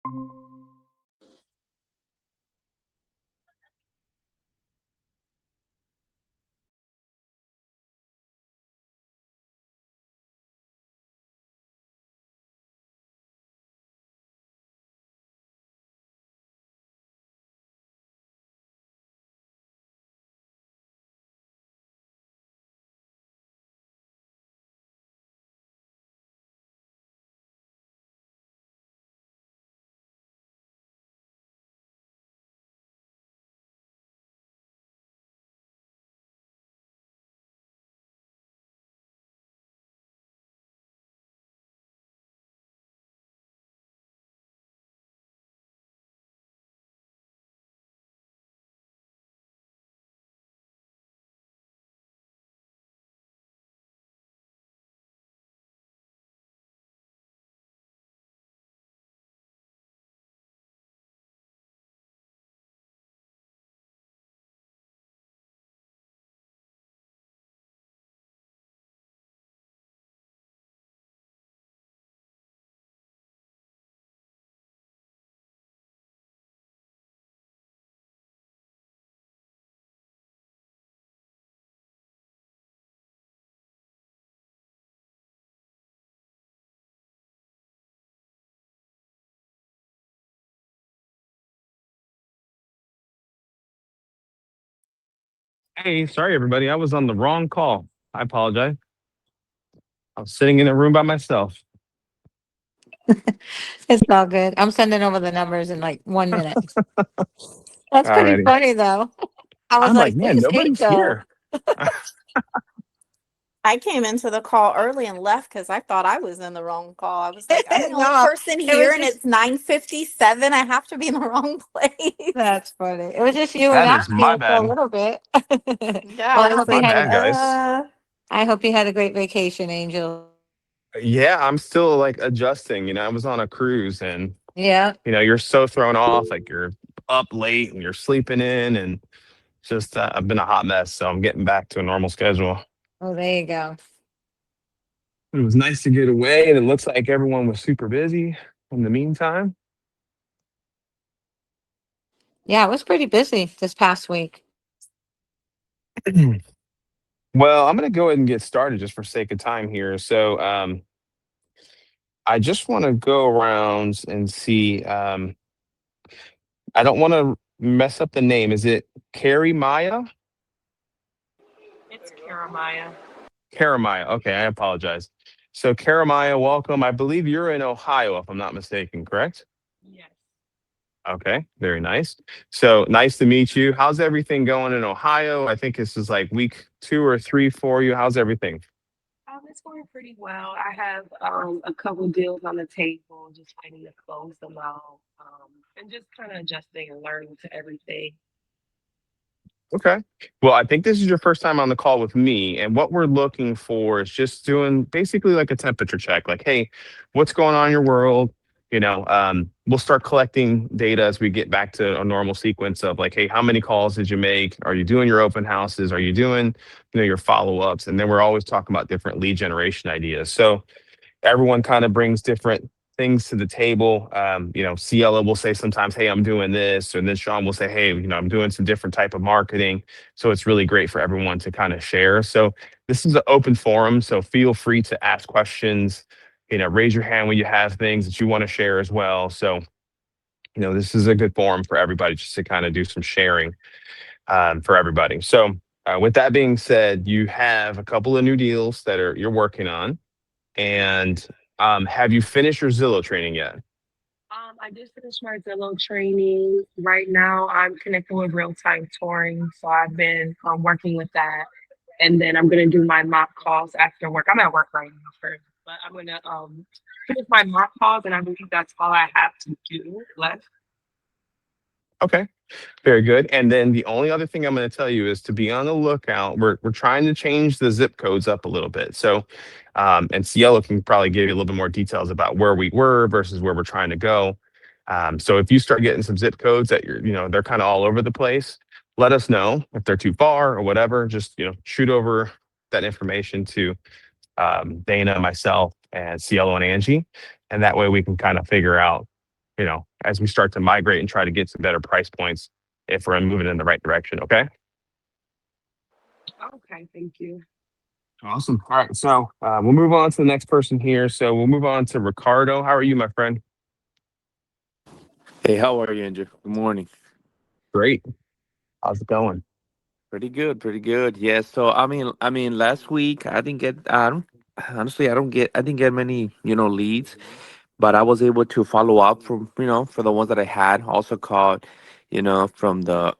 Hey, sorry everybody. I was on the wrong call. I apologize. I was sitting in a room by myself. It's all good. I'm sending over the numbers in like 1 minute. That's pretty Alrighty. funny though. I was I'm like, like, man, who's nobody's Angel? here. I came into the call early and left because I thought I was in the wrong call. I was like, I'm the only No, person it here was and just it's 9:57. I have to be in the wrong place. that's funny. It was just you and That I is my here for a bad. little bit. Yeah, Well, I I was hope you My like, had bad, guys. I hope you had a great vacation, Angel. Yeah, I'm still like adjusting. I was on a cruise and Yeah. you're so thrown off, like you're up late and you're sleeping in and just I've been a hot mess, so I'm getting back to a normal schedule. Oh, there you go. It was nice to get away, and it looks like everyone was super busy in the meantime. Yeah, it was pretty busy this past week. Well, I'm going to go ahead and get started just for sake of time here. So, I just want to go around and see. I don't want to mess up the name. Is it Carrie Maya? It's Jeremiah. Karamaya. Okay, I apologize. So, Karamaya, welcome. I believe you're in Ohio, if I'm not mistaken, correct? Yes. Okay, very nice. So, nice to meet you. How's everything going in Ohio? I think this is like week 2 or 3 for you. How's everything? It's going pretty well. I have a couple deals on the table, just waiting to close them out, and just kind of adjusting and learning to everything. Okay. Well, I think this is your first time on the call with me. And what we're looking for is just doing basically like a temperature check. Like, hey, what's going on in your world? We'll start collecting data as we get back to a normal sequence of like, hey, how many calls did you make? Are you doing your open houses? Are you doing, your follow-ups? And then we're always talking about different lead generation ideas. So everyone kind of brings different things to the table. Ciela will say sometimes, "Hey, I'm doing this," and then Sean will say, "Hey, I'm doing some different type of marketing." So it's really great for everyone to kind of share. So this is an open forum, so feel free to ask questions. Raise your hand when you have things that you want to share as well. So this is a good forum for everybody just to kind of do some sharing for everybody. So with that being said, you have a couple of new deals that you're working on. And have you finished your Zillow training yet? I just finished my Zillow training. Right now, I'm connecting with real time touring, so I've been working with that, and then I'm gonna do my mock calls after work. I'm at work right now first, but I'm gonna finish my mock calls, and I believe that's all I have to do left. Okay, very good. And then the only other thing I'm going to tell you is to be on the lookout. We're trying to change the zip codes up a little bit. So, and Cielo can probably give you a little bit more details about where we were versus where we're trying to go. So if you start getting some zip codes that they're kind of all over the place, let us know if they're too far or whatever. Just shoot over that information to Dana, myself, and Cielo and Angie, and that way we can kind of figure out as we start to migrate and try to get some better price points if we're moving in the right direction. Okay. Okay, thank you. Awesome. All right. So we'll move on to the next person here. So we'll move on to Ricardo. How are you, my friend? Hey, how are you, Andrew? Good morning. Great. How's it going? Pretty good, pretty good. Yeah. So I mean, last week I didn't get. I don't honestly. I didn't get many, leads, but I was able to follow up from, for the ones that I had. Also called, from the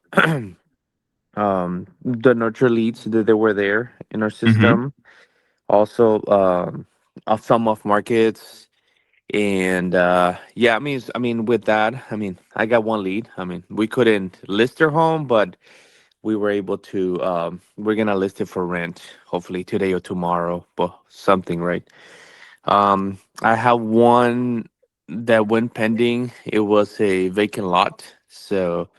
nurture leads that they were there in our Mm-hmm. system. Also, of some off markets. And yeah, I mean, with that, I got one lead. We couldn't list their home, but we were able to. We're gonna list it for rent, hopefully today or tomorrow, but something, right? I have one that went pending. It was a vacant lot, so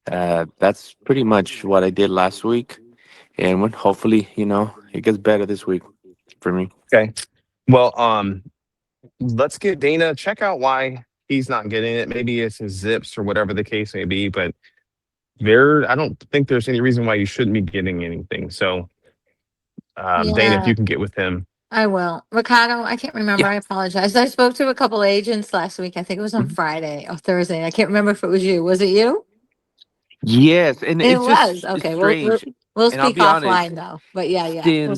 that's pretty much what I did last week, and hopefully, it gets better this week for me. Okay. Well, let's get Dana, check out why he's not getting it. Maybe it's his zips or whatever the case may be, but I don't think there's any reason why you shouldn't be getting anything. So, Dana, if Yeah, you can get with him. I will. Ricardo, I can't remember. Yeah. I apologize. I spoke to a couple agents last week. I think it was on Mhm. Friday or Thursday. I can't remember if it was you. Was it you? Yes, and It it's was. just it's Okay. We'll strange. we'll And I'll speak be honest, offline though. But yeah.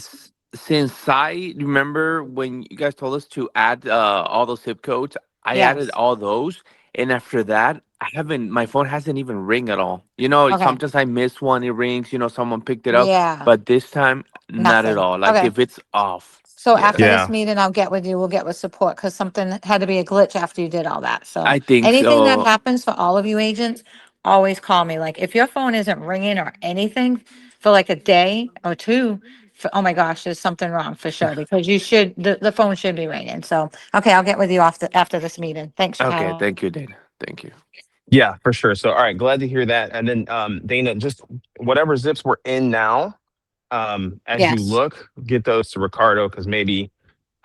since I remember when you guys told us to add all those zip codes, I added Yes. all those, and after that, I haven't. My phone hasn't even ring at all. Okay. Sometimes I miss one. It rings. Someone picked it up, Yeah. but this time, not at Nothing. all. Like Okay. if it's off, So yeah, after this Yeah. meeting, I'll get with you. We'll get with support because something had to be a glitch after you did all that. So I think anything that so. happens for all of you agents, always call me. Like if your phone isn't ringing or anything for like a day or two, oh my gosh, there's something wrong for sure because the phone should be ringing. So, okay, I'll get with you after this meeting. Thanks, Okay, Chicago. thank you, Dana. Thank you. Yeah, for sure. So, all right, glad to hear that. And then, Dana, just whatever zips we're in now, as you Yes. look, get those to Ricardo because maybe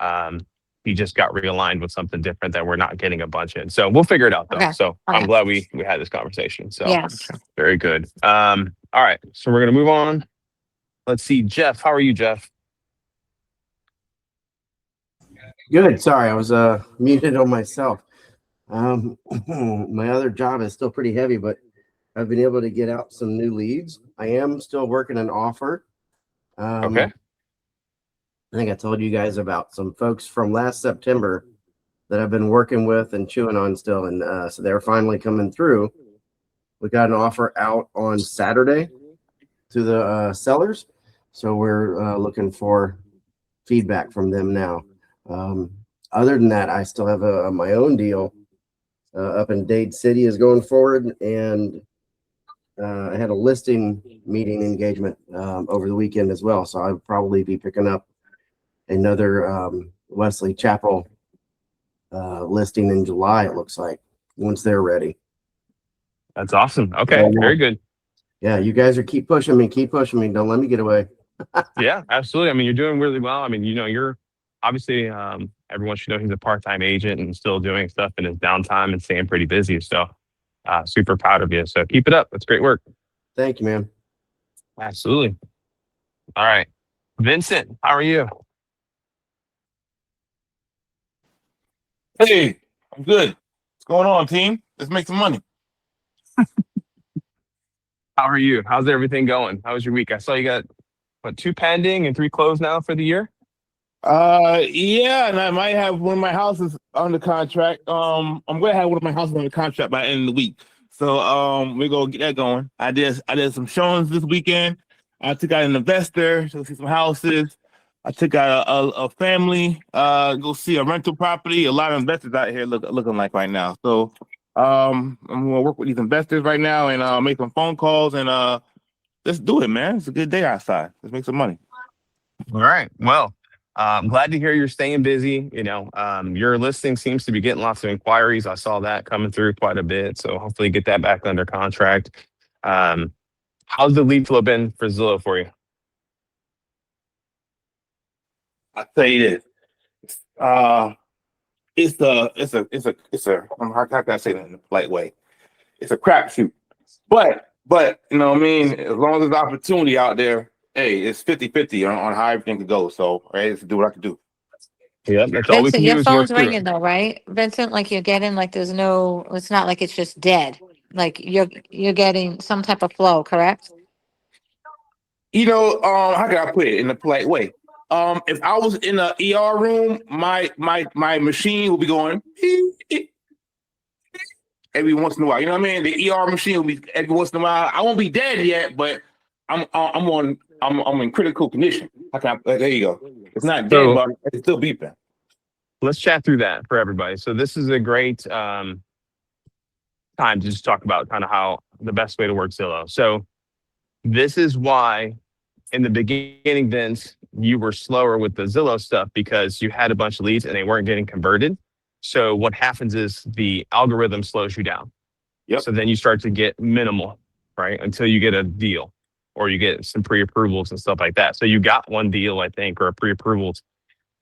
um, he just got realigned with something different that we're not getting a bunch in. So we'll figure it out though. Okay. So I'm Okay. glad we had this conversation. So Yes. very good. All right, so we're gonna move on. Let's see, Jeff. How are you, Jeff? Good. Sorry, I was muted on myself. My other job is still pretty heavy, but I've been able to get out some new leads. I am still working an offer. Okay. I think I told you guys about some folks from last September that I've been working with and chewing on still, and so they're finally coming through. We got an offer out on Saturday to the sellers, so we're looking for feedback from them now. Other than that, I still have my own deal up in Dade City is going forward, and I had a listing meeting engagement over the weekend as well. So I'll probably be picking up another Wesley Chapel listing in July. It looks like once they're ready. That's awesome. Okay, very good. Yeah, you guys are keep pushing me. Don't let me get away. Yeah, absolutely. I mean, you're doing really well. I mean, you're obviously everyone should know he's a part-time agent and still doing stuff in his downtime and staying pretty busy. So super proud of you. So keep it up. That's great work. Thank you, man. Absolutely. All right. Vincent, how are you? Hey, I'm good. What's going on, team? Let's make some money. How are you? How's everything going? How was your week? I saw you got what, 2 pending and 3 closed now for the year? Yeah, and I might have one of my houses under contract. I'm gonna have one of my houses under contract by the end of the week. So, we're gonna get that going. I did some showings this weekend. I took out an investor to see some houses. I took out a family, go see a rental property. A lot of investors out here looking like right now. So, I'm gonna work with these investors right now and make some phone calls and let's do it, man. It's a good day outside. Let's make some money. All right. Well, I'm glad to hear you're staying busy. Your listing seems to be getting lots of inquiries. I saw that coming through quite a bit. So hopefully get that back under contract. Um, how's the lead flow been for Zillow for you? I'll tell you this. it's a how can I say that in a polite way? It's a crapshoot. But you know what I mean, as long as there's opportunity out there, hey, it's 50-50 on how everything could go. So hey, let's do what I can do. Yep, that's all we Vincent, can your do is work phone's through ringing it. though, right? Vincent, like you're getting, like there's no, it's not like it's just dead. Like you're getting some type of flow, correct? You know, how can I put it in a polite way? If I was in a ER room, my machine will be going every once in a while. You know what I mean? The ER machine will be every once in a while. I won't be dead yet, but I'm in critical condition. How can I, there you go. It's not dead, So but it's still beeping. let's chat through that for everybody. So this is a great time to just talk about kind of how the best way to work Zillow. So this is why in the beginning, Vince, you were slower with the Zillow stuff because you had a bunch of leads and they weren't getting converted. So what happens is the algorithm slows you down. Yep. So then you start to get minimal, right? Until you get a deal or you get some pre-approvals and stuff like that. So you got one deal, I think, or a pre-approvals,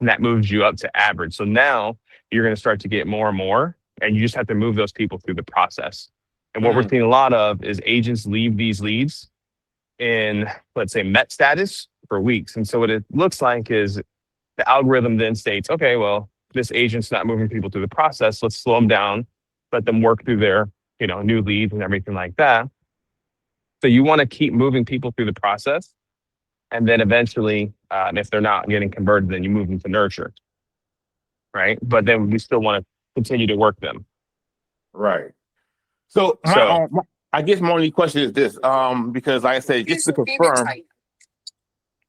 and that moves you up to average. So now you're going to start to get more and more, and you just have to move those people through the process. And what we're seeing a lot of is agents leave these leads in, let's say, Met status for weeks. And so what it looks like is the algorithm then states, okay, well, this agent's not moving people through the process. Let's slow them down, let them work through their, new leads and everything like that. So you want to keep moving people through the process. And then eventually, if they're not getting converted, then you move them to nurture. Right. But then we still want to continue to work them. Right. So I guess my only question is this, because like I said, just to confirm,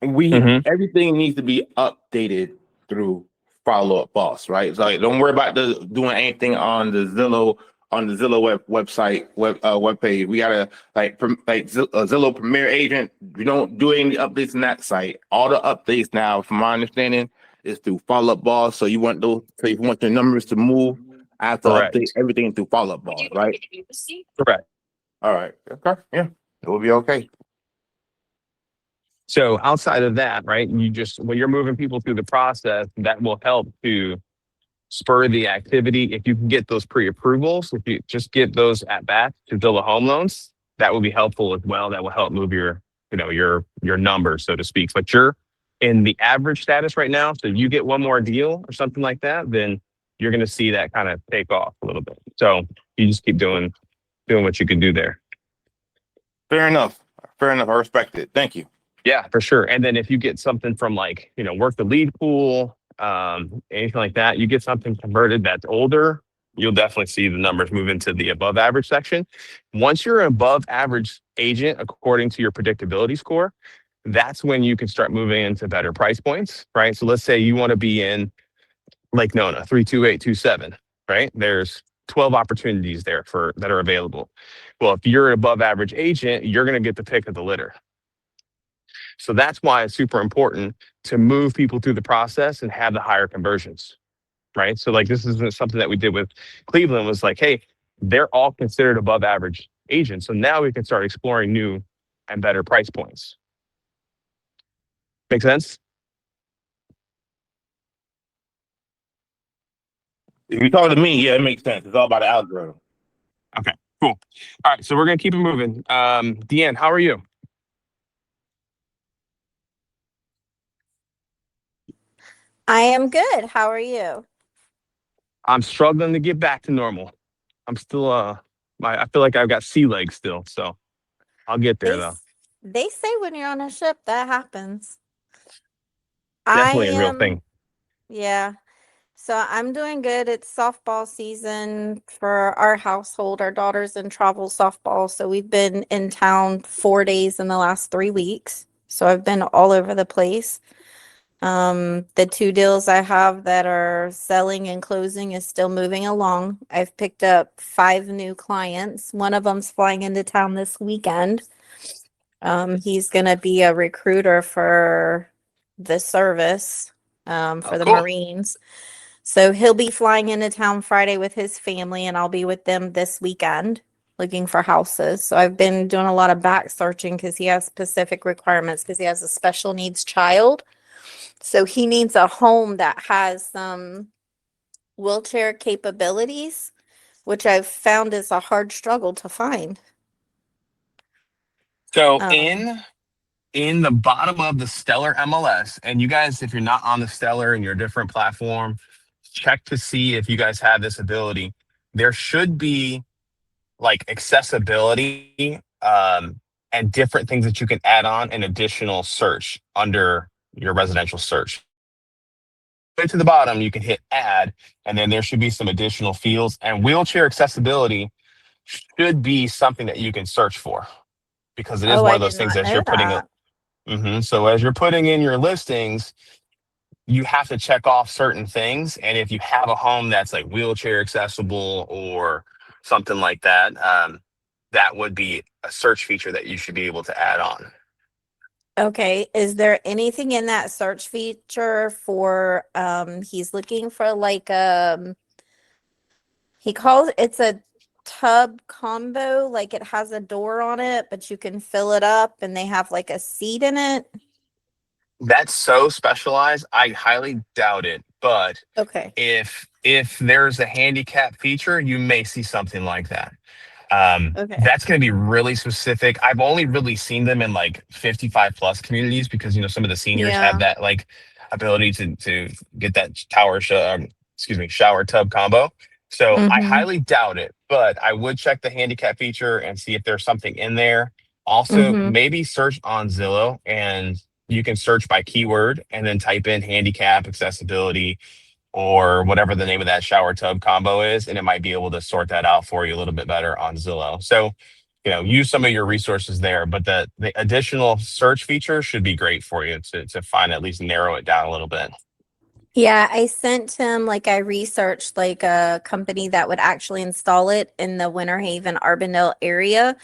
everything needs to be updated through Follow Up Boss, right? So like, don't worry about doing anything on the Zillow website webpage. We gotta like Zillow Premier Agent. We don't do any updates on that site. All the updates now, from my understanding, is through Follow Up Boss. So you want those? So if you want your numbers to move, I have to update everything through Follow Up Boss, right? Correct. All right. Okay. Yeah, it will be okay. So outside of that, right, when you're moving people through the process, that will help to spur the activity. If you can get those pre-approvals, if you just get those at bat to Zillow Home Loans, that will be helpful as well. That will help move your numbers, so to speak. But you're in the average status right now. So you get one more deal or something like that, then you're going to see that kind of take off a little bit. So you just keep doing what you can do there. Fair enough. I respect it. Thank you. Yeah, for sure. And then if you get something from work the lead pool, anything like that, you get something converted that's older, you'll definitely see the numbers move into the above average section. Once you're an above average agent, according to your predictability score, that's when you can start moving into better price points, right? So let's say you want to be in Lake Nona, 32827, right? There's 12 opportunities there that are available. Well, if you're an above average agent, you're going to get the pick of the litter. So that's why it's super important to move people through the process and have the higher conversions, right? So like this is something that we did with Cleveland was like, hey, they're all considered above average agents. So now we can start exploring new and better price points. Make sense? If you talk to me, yeah, it makes sense. It's all about the algorithm. Okay, cool. All right, so we're going to keep it moving. Deanne, how are you? I am good. How are you? I'm struggling to get back to normal. I'm still, I feel like I've got sea legs still, so I'll get there though. They say when you're on a ship, that happens. Definitely a real thing. Yeah. So I'm doing good. It's softball season for our household. Our daughter's in travel softball. So we've been in town 4 days in the last 3 weeks. So I've been all over the place. The 2 deals I have that are selling and closing is still moving along. I've picked up 5 new clients. One of them's flying into town this weekend. He's going to be a recruiter for the service, for the Marines. So he'll be flying into town Friday with his family, and I'll be with them this weekend looking for houses. So I've been doing a lot of back searching because he has specific requirements because he has a special needs child. So he needs a home that has some wheelchair capabilities, which I've found is a hard struggle to find. So Um, in the bottom of the Stellar MLS, and you guys, if you're not on the Stellar and you're a different platform, check to see if you guys have this ability. There should be like accessibility and different things that you can add on an additional search under your residential search. Way to the bottom, you can hit add, and then there should be some additional fields. And wheelchair accessibility should be something that you can search for because it is oh, one I of those did things not as know you're putting it. that. So as you're putting in your listings, you have to check off certain things. And if you have a home that's like wheelchair accessible or something like that, that would be a search feature that you should be able to add on. Okay, is there anything in that search feature for he's looking for like he calls it's a tub combo, like it has a door on it, but you can fill it up and they have like a seat in it. That's so specialized. I highly doubt it. But Okay. if there's a handicap feature, you may see something like that. Okay. That's going to be really specific. I've only really seen them in like 55 plus communities because some of the seniors have Yeah. that like ability to get that shower tub combo. So I Mm-hmm. highly doubt it, but I would check the handicap feature and see if there's something in there. Also, Mm-hmm. maybe search on Zillow and you can search by keyword and then type in handicap accessibility or whatever the name of that shower tub combo is, and it might be able to sort that out for you a little bit better on Zillow. So, use some of your resources there, but the additional search feature should be great for you to find, at least narrow it down a little bit. Yeah, I sent him like I researched like a company that would actually install it in the Winter Haven, Arbondale area.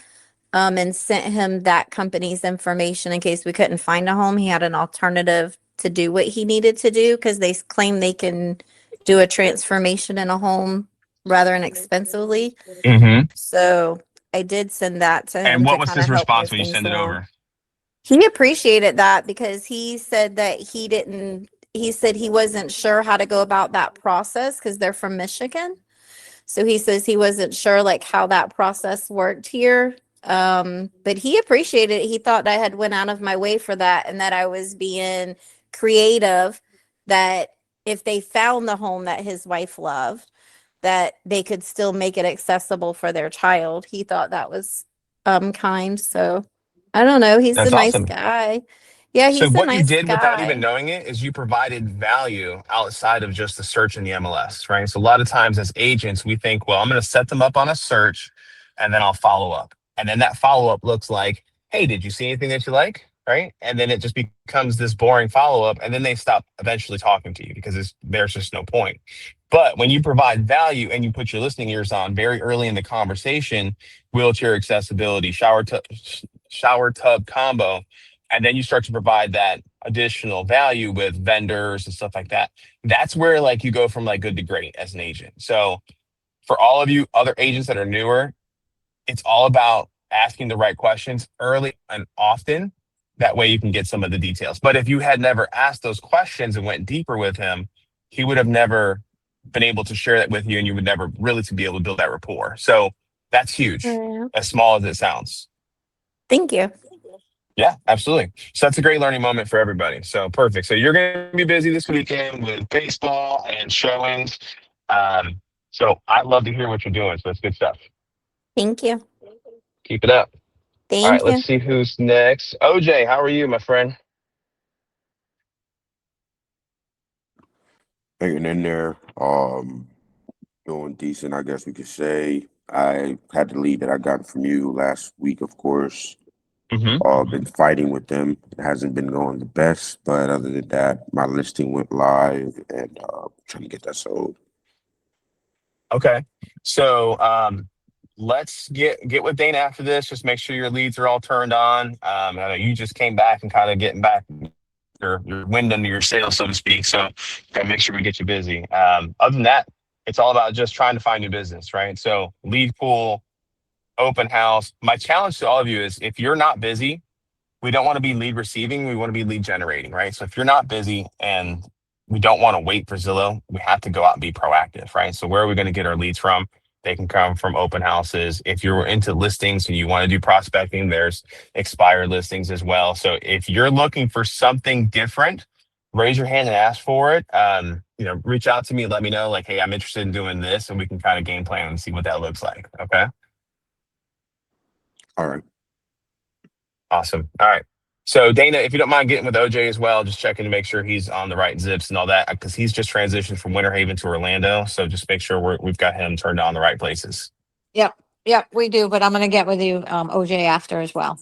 And sent him that company's information in case we couldn't find a home. He had an alternative to do what he needed to do because they claim they can do a transformation in a home rather inexpensively. Mm-hmm. So I did send that to And him to what was kind his of help response move when you things send it along. over? He appreciated that because he said that he said he wasn't sure how to go about that process because they're from Michigan. So he says he wasn't sure like how that process worked here. But he appreciated it. He thought I had went out of my way for that and that I was being creative, that if they found the home that his wife loved, that they could still make it accessible for their child. He thought that was kind. So I don't know. He's a That's nice awesome. guy. Yeah, So he's a what you nice did without even guy. knowing it is you provided value outside of just the search in the MLS, right? So a lot of times as agents, we think, well, I'm going to set them up on a search and then I'll follow up. And then that follow up looks like, hey, did you see anything that you like? Right. And then it just becomes this boring follow up. And then they stop eventually talking to you because there's just no point. But when you provide value and you put your listening ears on very early in the conversation, wheelchair accessibility, shower tub combo, and then you start to provide that additional value with vendors and stuff like that, that's where like you go from like good to great as an agent. So for all of you other agents that are newer, it's all about asking the right questions early and often. That way you can get some of the details. But if you had never asked those questions and went deeper with him, he would have never been able to share that with you and you would never really to be able to build that rapport. So that's huge, Yeah. as small as it sounds. Thank you. Yeah, absolutely. So that's a great learning moment for everybody. So perfect. So you're going to be busy this weekend with baseball and showings. So I'd love to hear what you're doing. So that's good stuff. Thank you. Keep it up. All right, Thank let's you. see who's next. OJ, how are you, my friend? Hanging in there, doing decent, I guess we could say. I had the lead that I got from you last week, of course. Been fighting with them. It hasn't been going the best, but other than that, my listing went live and trying to get that sold. Okay. So let's get with Dana after this. Just make sure your leads are all turned on. I know you just came back and kind of getting back your wind under your sails, so to speak. So gotta make sure we get you busy. Other than that, it's all about just trying to find new business, right? So lead pool, open house. My challenge to all of you is if you're not busy, we don't want to be lead receiving, we want to be lead generating, right? So if you're not busy and we don't want to wait for Zillow. We have to go out and be proactive, right? So where are we going to get our leads from? They can come from open houses. If you're into listings and you want to do prospecting, there's expired listings as well. So if you're looking for something different, raise your hand and ask for it. Reach out to me, let me know, like, hey, I'm interested in doing this, and we can kind of game plan and see what that looks like. Okay. All right. Awesome. All right. So Dana, if you don't mind getting with OJ as well, just checking to make sure he's on the right zips and all that, because he's just transitioned from Winter Haven to Orlando. So just make sure we've got him turned on the right places. Yep, we do, but I'm gonna get with you, OJ, after as well.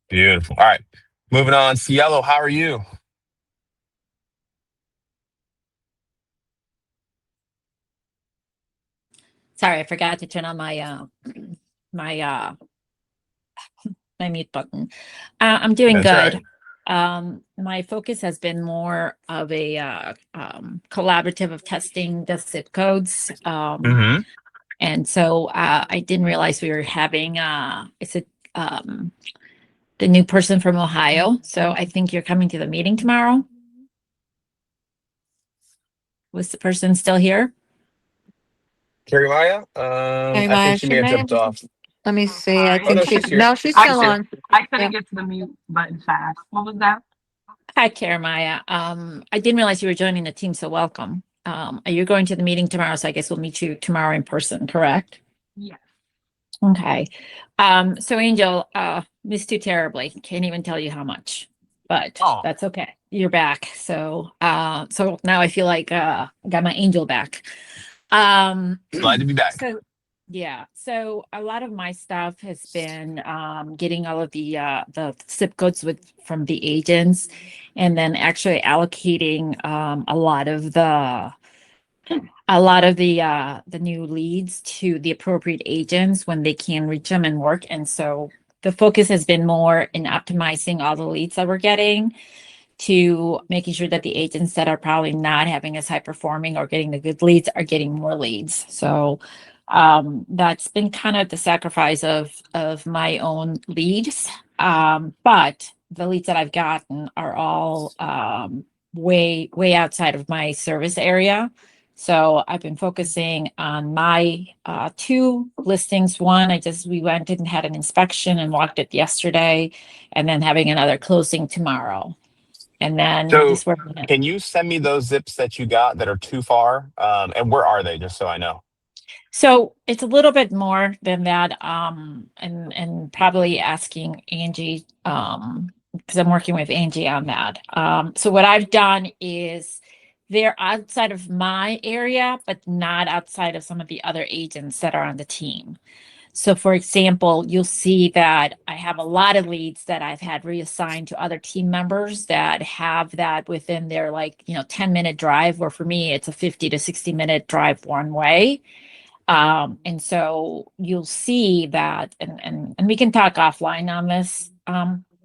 Beautiful. All right. Moving on. Cielo, how are you? Sorry, I forgot to turn on my my my mute button. I'm doing That's good. My focus has been more of a collaborative of testing the zip codes. Mm-hmm. And so I didn't realize we were having the new person from Ohio. So I think you're coming to the meeting tomorrow. Was the person still here? Carrie Maya? Hey, I Maya, think she may have jumped off. Let me see. I Oh, think no, she's, she's here. no, she's I still here. on. I couldn't Yeah. get to the mute button fast. What was that? Hi, Jeremiah. I didn't realize you were joining the team, so welcome. Are you going to the meeting tomorrow? So I guess we'll meet you tomorrow in person, correct? Yes. Okay. So Angel, missed you terribly. Can't even tell you how much, but Oh. that's okay. You're back. So so now I feel like I got my angel back. Glad to be back. So yeah, so a lot of my stuff has been getting all of the zip codes from the agents, and then actually allocating a lot of the new leads to the appropriate agents when they can reach them and work. And so the focus has been more in optimizing all the leads that we're getting to making sure that the agents that are probably not having as high performing or getting the good leads are getting more leads. So that's been kind of the sacrifice of my own leads. But the leads that I've gotten are all way outside of my service area. So I've been focusing on my two listings. One, we went and had an inspection and walked it yesterday, and then having another closing tomorrow. And then So just working it. can you send me those zips that you got that are too far? And where are they, just so I know? So it's a little bit more than that. And probably asking Angie, because I'm working with Angie on that. So what I've done is they're outside of my area, but not outside of some of the other agents that are on the team. So for example, you'll see that I have a lot of leads that I've had reassigned to other team members that have that within their 10-minute drive, where for me, it's a 50 to 60-minute drive one way. And so you'll see that, and we can talk offline on this,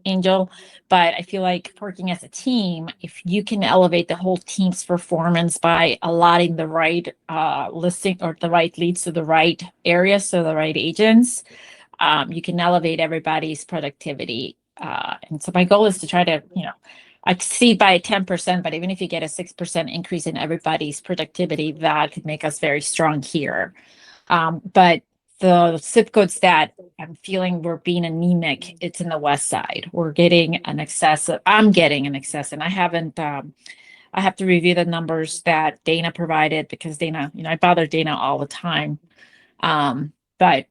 Angel, but I feel like working as a team, if you can elevate the whole team's performance by allotting the right listing or the right leads to the right areas, so the right agents, you can elevate everybody's productivity. And so my goal is to try to, exceed by 10%, but even if you get a 6% increase in everybody's productivity, that could make us very strong here. But the zip codes that I'm feeling we're being anemic, it's in the west side. I'm getting an excess, and I haven't, I have to review the numbers that Dana provided, because Dana, I bother Dana all the time. But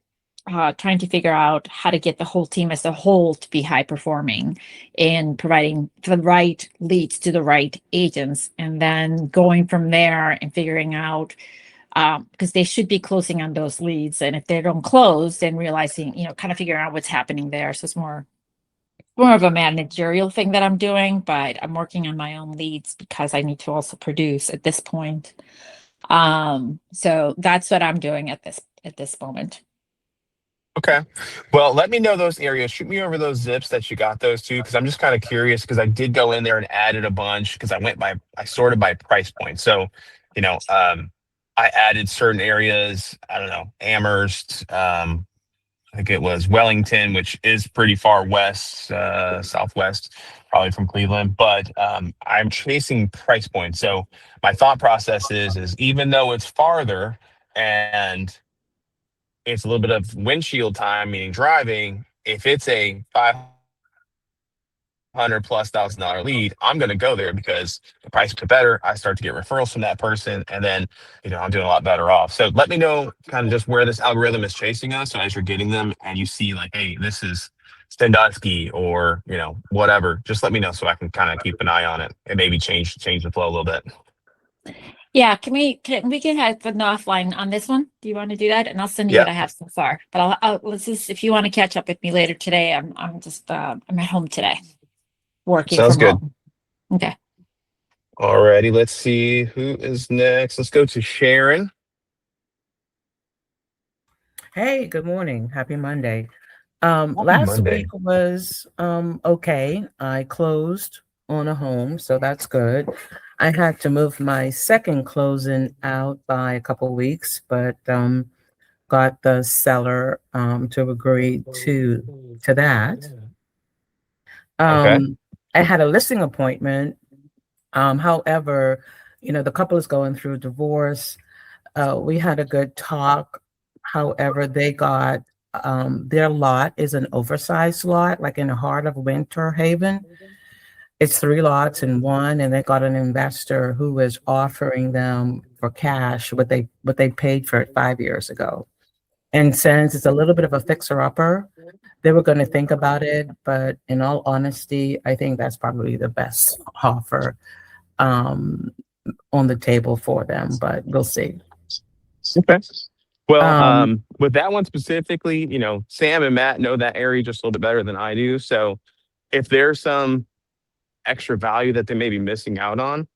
trying to figure out how to get the whole team as a whole to be high performing and providing the right leads to the right agents, and then going from there and figuring out, because they should be closing on those leads. And if they don't close, then realizing, kind of figuring out what's happening there. So it's more of a managerial thing that I'm doing, but I'm working on my own leads because I need to also produce at this point. So that's what I'm doing at this moment. Okay. Well, let me know those areas. Shoot me over those zips that you got those to, because I'm just kind of curious, because I did go in there and added a bunch, because I sorted by price point. So, I added certain areas, I don't know, Amherst, I think it was Wellington, which is pretty far west, southwest, probably from Cleveland. But I'm chasing price points. So my thought process is even though it's farther and it's a little bit of windshield time, meaning driving, if it's a $500,000+ lead, I'm going to go there because the price is better. I start to get referrals from that person, and then I'm doing a lot better off. So let me know kind of just where this algorithm is chasing us. So as you're getting them, and you see like, hey, this is Stendusky or whatever, just let me know so I can kind of keep an eye on it and maybe change the flow a little bit. Yeah, can we have an offline on this one? Do you want to do that? And I'll send you what I have so far. But let's just, if you want to catch up with me later today, I'm at home today, working Sounds from good. home. Okay. Alrighty, let's see who is next. Let's go to Sharon. Hey, good morning. Happy Monday. Happy Last Monday. week was okay. I closed on a home, so that's good. I had to move my second closing out by a couple weeks, but got the seller to agree to that. Okay. I had a listing appointment. However, the couple is going through a divorce. We had a good talk. However, they got their lot is an oversized lot, like in the heart of Winter Haven. It's 3 lots in one, and they got an investor who is offering them for cash what they paid for it 5 years ago. And since it's a little bit of a fixer-upper, they were going to think about it. But in all honesty, I think that's probably the best offer on the table for them. But we'll see. Okay. Well, with that one specifically, Sam and Matt know that area just a little bit better than I do. So if there's some extra value that they may be missing out on,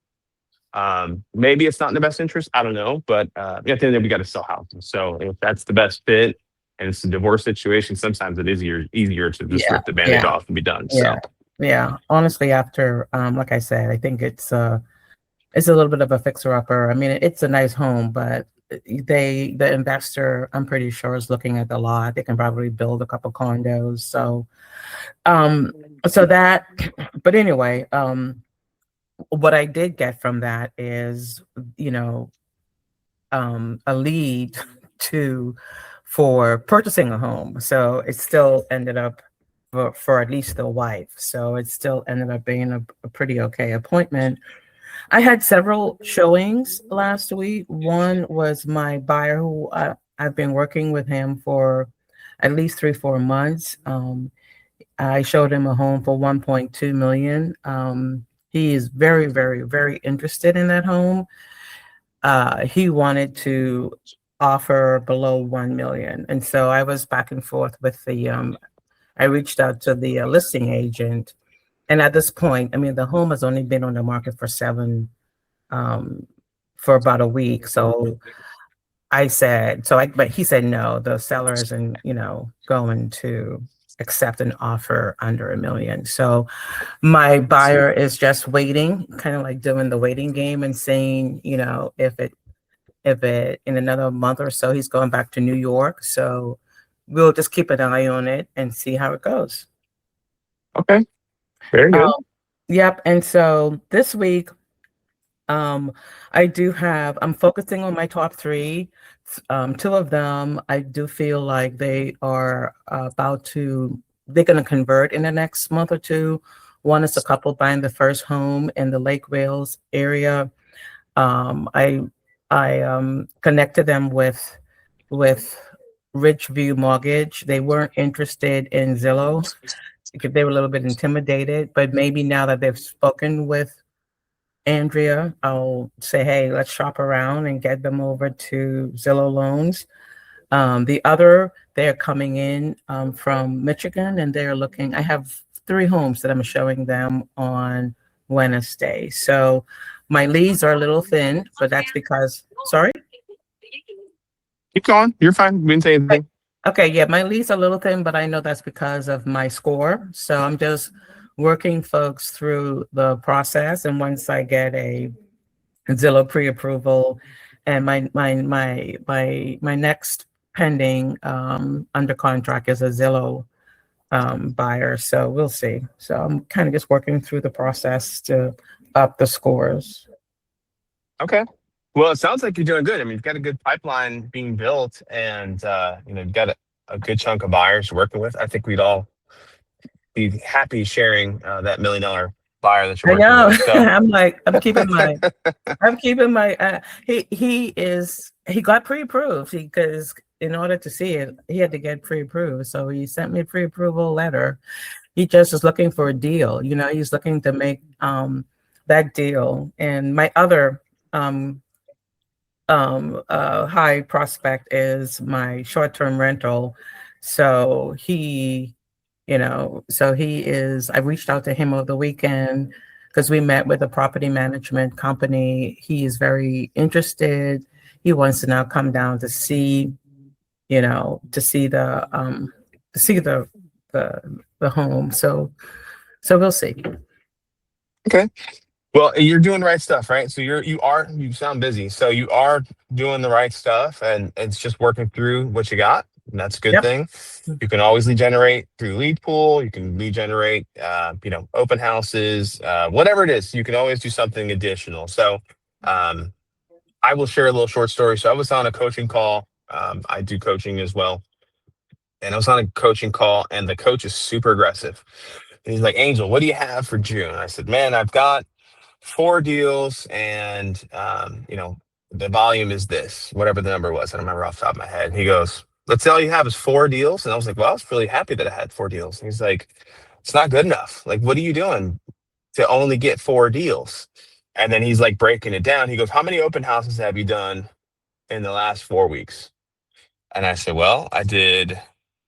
maybe it's not in the best interest. I don't know. But at the end of the day, we got to sell houses. So if that's the best fit and it's a divorce situation, sometimes it is easier to just rip the Band-Aid off and be done. So Yeah. Honestly, after like I said, I think it's a little bit of a fixer-upper. I mean, it's a nice home, but the investor, I'm pretty sure, is looking at the lot. They can probably build a couple condos. So that, but anyway, what I did get from that is, a lead for purchasing a home. So it still ended up for at least the wife. So it still ended up being a pretty okay appointment. I had several showings last week. One was my buyer who I've been working with him for at least 3-4 months. I showed him a home for 1.2 million. He is very, very, very interested in that home. He wanted to offer below 1 million. And so I was back and forth with I reached out to the listing agent. And at this point, I mean, the home has only been on the market for about a week. So I said, but he said, no, the seller isn't, going to accept an offer under 1 million. So my buyer is just waiting, kind of like doing the waiting game and saying, if it in another month or so, he's going back to New York. So we'll just keep an eye on it and see how it goes. okay. Very good. Yep. And so this week, I'm focusing on my top 3. 2 of them, I do feel like they are they're going to convert in the next month or 2. One is a couple buying the first home in the Lake Wales area. I connected them with Ridgeview Mortgage. They weren't interested in Zillow because they were a little bit intimidated, but maybe now that they've spoken with Andrea, I'll say, hey, let's shop around and get them over to Zillow Loans. The other, they're coming in from Michigan, and they're looking. I have 3 homes that I'm showing them on Wednesday. So my leads are a little thin, but that's because, sorry? Keep going. You're fine. We didn't say anything. Okay, yeah, my leads are a little thin, but I know that's because of my score. So I'm just working folks through the process, and once I get a Zillow pre-approval, and my next pending under contract as a Zillow buyer. So we'll see. So I'm kind of just working through the process to up the scores. Okay. Well, it sounds like you're doing good. I mean, you've got a good pipeline being built, and you've got a good chunk of buyers you're working with. I think we'd all be happy sharing that $1 million buyer that you're I working know. with. So, I'm keeping my, he got pre-approved because in order to see it, he had to get pre-approved. So he sent me a pre-approval letter. He just is looking for a deal. He's looking to make that deal. And my other high prospect is my short-term rental. So he is, I reached out to him over the weekend because we met with a property management company. He is very interested. He wants to now come down to see, to see the home. So we'll see. okay. Well, you're doing the right stuff, right? So you sound busy. So you are doing the right stuff, and it's just working through what you got. And that's a good Yep. thing. You can always lead generate through lead pool. You can lead generate, open houses, whatever it is. You can always do something additional. So I will share a little short story. So I was on a coaching call. I do coaching as well. And I was on a coaching call, and the coach is super aggressive. And he's like, Angel, what do you have for June? And I said, man, I've got 4 deals, and the volume is this, whatever the number was. I don't remember off the top of my head. He goes, let's say all you have is 4 deals. And I was like, well, I was really happy that I had 4 deals. And he's like, it's not good enough. Like, what are you doing to only get 4 deals? And then he's like breaking it down. He goes, how many open houses have you done in the last 4 weeks? And I said, well, I did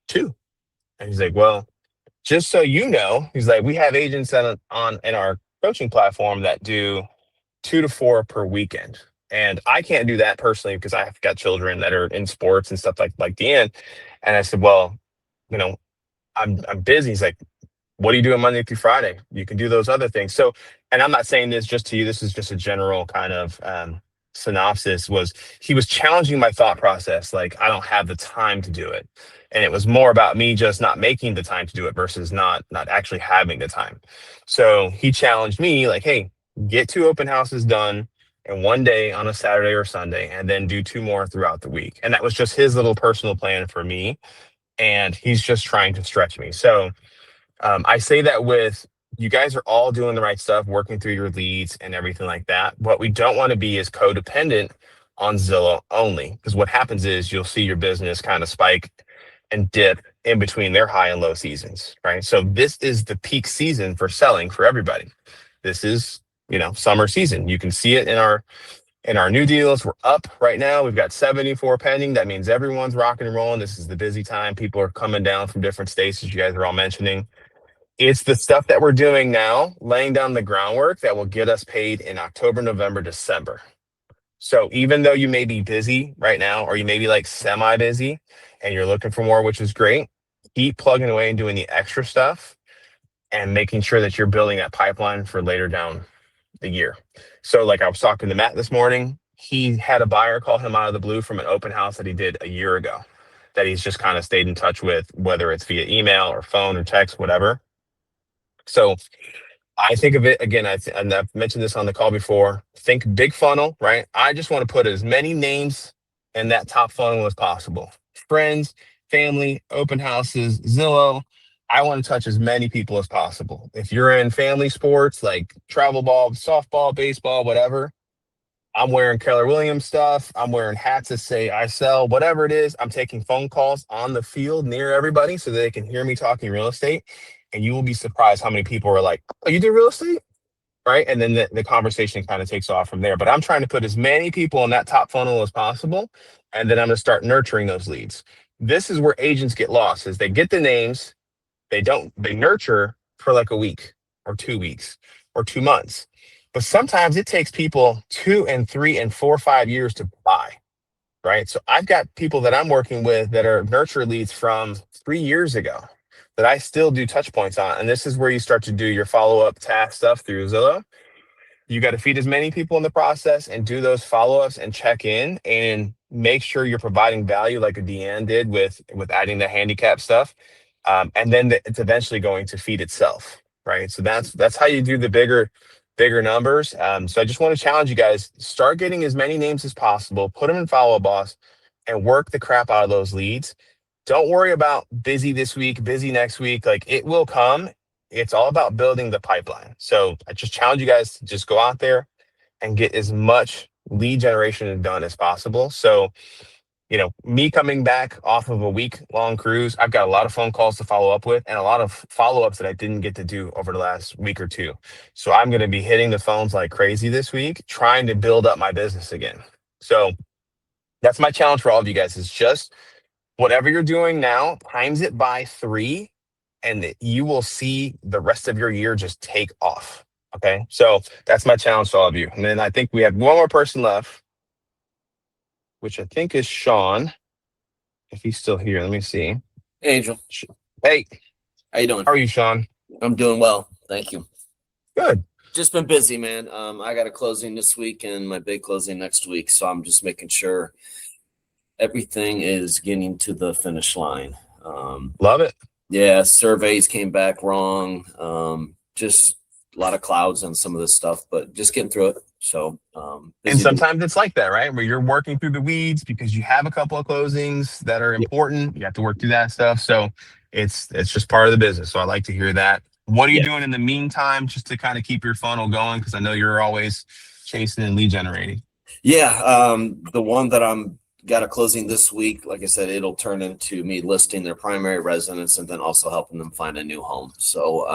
2. And he's like, well, just so you know, he's like, we have agents in our coaching platform that do 2 to 4 per weekend. And I can't do that personally because I've got children that are in sports and stuff like Deanne. And I said, well, I'm busy. He's like, what are you doing Monday through Friday? You can do those other things. So, and I'm not saying this just to you. This is just a general kind of synopsis. He was challenging my thought process. Like, I don't have the time to do it. And it was more about me just not making the time to do it versus not actually having the time. So he challenged me like, hey, get 2 open houses done in one day on a Saturday or Sunday, and then do 2 more throughout the week. And that was just his little personal plan for me. And he's just trying to stretch me. So I say that with, you guys are all doing the right stuff, working through your leads and everything like that. What we don't want to be is codependent on Zillow only, because what happens is you'll see your business kind of spike and dip in between their high and low seasons, right? So this is the peak season for selling for everybody. This is, summer season. You can see it in our new deals. We're up right now. We've got 74 pending. That means everyone's rocking and rolling. This is the busy time. People are coming down from different states, as you guys are all mentioning. It's the stuff that we're doing now, laying down the groundwork that will get us paid in October, November, December. So even though you may be busy right now, or you may be like semi-busy and you're looking for more, which is great, keep plugging away and doing the extra stuff and making sure that you're building that pipeline for later down the year. So like I was talking to Matt this morning, he had a buyer call him out of the blue from an open house that he did a year ago that he's just kind of stayed in touch with, whether it's via email or phone or text, whatever. So I think of it again, and I've mentioned this on the call before, think big funnel, right? I just want to put as many names in that top funnel as possible. Friends, family, open houses, Zillow. I want to touch as many people as possible. If you're in family sports like travel ball, softball, baseball, whatever, I'm wearing Keller Williams stuff. I'm wearing hats that say I sell, whatever it is. I'm taking phone calls on the field near everybody so they can hear me talking real estate. And you will be surprised how many people are like, oh, you do real estate? Right? And then the conversation kind of takes off from there. But I'm trying to put as many people in that top funnel as possible. And then I'm going to start nurturing those leads. This is where agents get lost, is they get the names. They nurture for like a week or 2 weeks or 2 months. But sometimes it takes people 2 and 3 and 4 or 5 years to buy, right? So I've got people that I'm working with that are nurture leads from 3 years ago that I still do touch points on. And this is where you start to do your follow-up task stuff through You got to feed as many people in the process and do those follow-ups and check in. And make sure you're providing value like a Deanne did with adding the handicap stuff. And then it's eventually going to feed itself, right? So that's how you do the bigger numbers. So I just want to challenge you guys, start getting as many names as possible, put them in Follow Up Boss, and work the crap out of those leads. Don't worry about busy this week, busy next week. Like, it will come. It's all about building the pipeline. So I just challenge you guys to just go out there and get as much lead generation done as possible. So, you know, me coming back off of a week-long cruise, I've got a lot of phone calls to follow up with and a lot of follow-ups that I didn't get to do over the last week or two. So I'm going to be hitting the phones like crazy this week, trying to build up my business again. So that's my challenge for all of you guys, is just whatever you're doing now, times it by 3, and you will see the rest of your year just take off. Okay. So that's my challenge to all of you. And then I think we have one more person left, which I think is Sean. If he's still here, let me see. Hey, Angel. Hey, How you doing? how are you, Sean? I'm doing well. Thank you. Good. Just been busy, man. I got a closing this week and my big closing next week. So I'm just making sure everything is getting to the finish line. Love it. Yeah, surveys came back wrong. Just a lot of clouds on some of this stuff, but just getting through it. So, And busy. sometimes it's like that, right? Where you're working through the weeds because you have a couple of closings that are important. You have to work through that stuff. So it's just part of the business. So I like to hear that. What are you Yeah. doing in the meantime just to kind of keep your funnel going? Because I know you're always chasing and lead generating. Yeah, the one that I'm got a closing this week, like I said, it'll turn into me listing their primary residence and then also helping them find a new home. So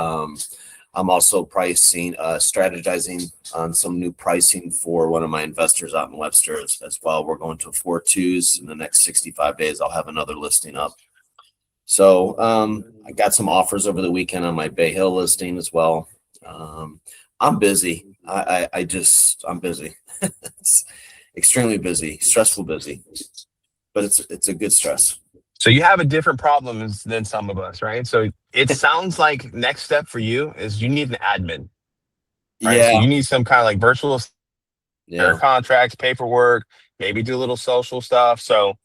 I'm also strategizing on some new pricing for one of my investors out in Webster as well. We're going to 4.2s in the next 65 days. I'll have another listing up. So I got some offers over the weekend on my Bay Hill listing as well. I'm busy. I'm busy. It's extremely busy, stressful busy, but it's a good stress. So you have a different problem than some of us, right? So it sounds like next step for you is you need an admin. Right? Yeah. So you need some kind of like virtual Yeah. contracts, paperwork, maybe do a little social stuff. So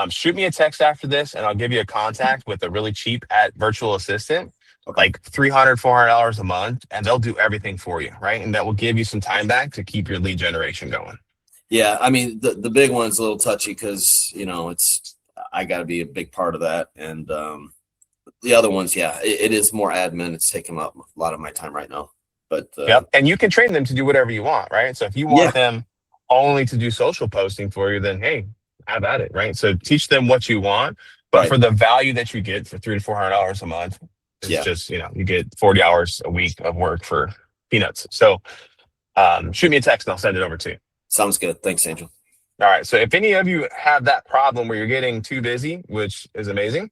shoot me a text after this and I'll give you a contact with a really cheap virtual assistant, like $300, $400 a month, and they'll do everything for you, right? And that will give you some time back to keep your lead generation going. Yeah. I mean, the big one's a little touchy because, you know, I got to be a big part of that. And the other ones, yeah, it is more admin. It's taking up a lot of my time right now. But yep. And you can train them to do whatever you want, right? So if you want them only to do social posting for you, then hey, have at it, right? So teach them what you want, but for the value that you get for $300 to $400 a month, it's just, you know, you get 40 hours a week of work for peanuts. So shoot me a text and I'll send it over to you. Sounds good. Thanks, Angel. All right. So if any of you have that problem where you're getting too busy, which is amazing,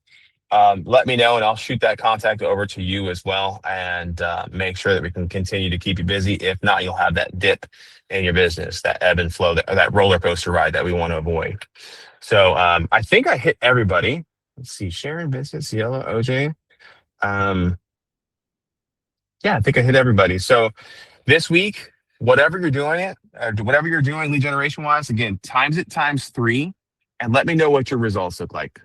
let me know and I'll shoot that contact over to you as well and make sure that we can continue to keep you busy. If not, you'll have that dip in your business, that ebb and flow, that roller coaster ride that we want to avoid. So I think I hit everybody. Let's see, Sharon, Vincent, Cielo, OJ. Yeah, I think I hit everybody. So this week, whatever you're doing lead generation wise, again, times it times 3 and let me know what your results look like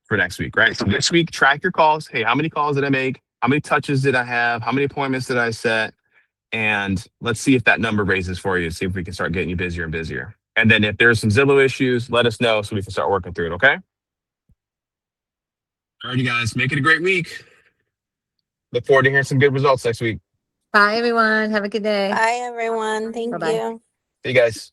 for next week, right? So this week, track your calls. Hey, how many calls did I make? How many touches did I have? How many appointments did I set? And let's see if that number raises for you. See if we can start getting you busier and busier. And then if there's some Zillow issues, let us know so we can start working through it, okay? All right, you guys, make it a great week. Look forward to hearing some good results next week. Bye, everyone. Have a good day. Bye, everyone. Thank Bye-bye. you. See you guys.